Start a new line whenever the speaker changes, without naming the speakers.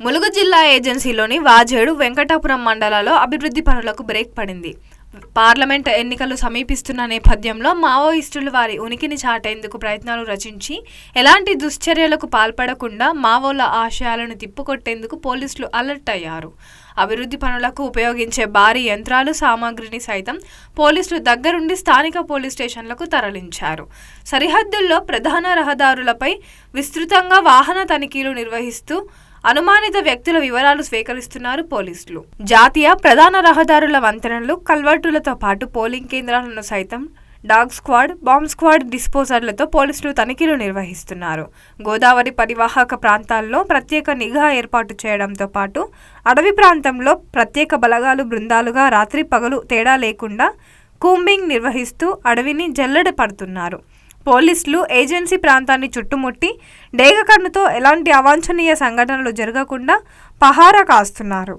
ములుగు జిల్లా ఏజెన్సీలోని వాజేడు వెంకటాపురం మండలాల్లో అభివృద్ధి పనులకు బ్రేక్ పడింది. పార్లమెంట్ ఎన్నికలు సమీపిస్తున్న నేపథ్యంలో మావోయిస్టులు వారి ఉనికిని చాటేందుకు ప్రయత్నాలు రచించి ఎలాంటి దుశ్చర్యలకు పాల్పడకుండా మావోల ఆశయాలను తిప్పుకొట్టేందుకు పోలీసులు అలర్ట్ అయ్యారు. అభివృద్ధి పనులకు ఉపయోగించే భారీ యంత్రాలు, సామాగ్రిని సైతం పోలీసులు దగ్గరుండి స్థానిక పోలీస్ స్టేషన్లకు తరలించారు. సరిహద్దుల్లో ప్రధాన రహదారులపై విస్తృతంగా వాహన తనిఖీలు నిర్వహిస్తూ అనుమానిత వ్యక్తుల వివరాలు స్వీకరిస్తున్నారు పోలీసులు. జాతీయ ప్రధాన రహదారుల వంతెనలు, కల్వర్టులతో పాటు పోలింగ్ కేంద్రాలను సైతం డాగ్ స్క్వాడ్, బాంబ్ స్క్వాడ్, డిస్పోజర్లతో పోలీసులు తనిఖీలు నిర్వహిస్తున్నారు. గోదావరి పరివాహక ప్రాంతాల్లో ప్రత్యేక నిఘా ఏర్పాటు చేయడంతో పాటు అడవి ప్రాంతంలో ప్రత్యేక బలగాలు బృందాలుగా రాత్రి పగలు తేడా లేకుండా కూంబింగ్ నిర్వహిస్తూ అడవిని జల్లెడ పడుతున్నారు. పోలీసులు ఏజెన్సీ ప్రాంతాన్ని చుట్టుముట్టి డేగ కన్నుతో ఎలాంటి అవాంఛనీయ సంఘటనలు జరగకుండా పహారా కాస్తున్నారు.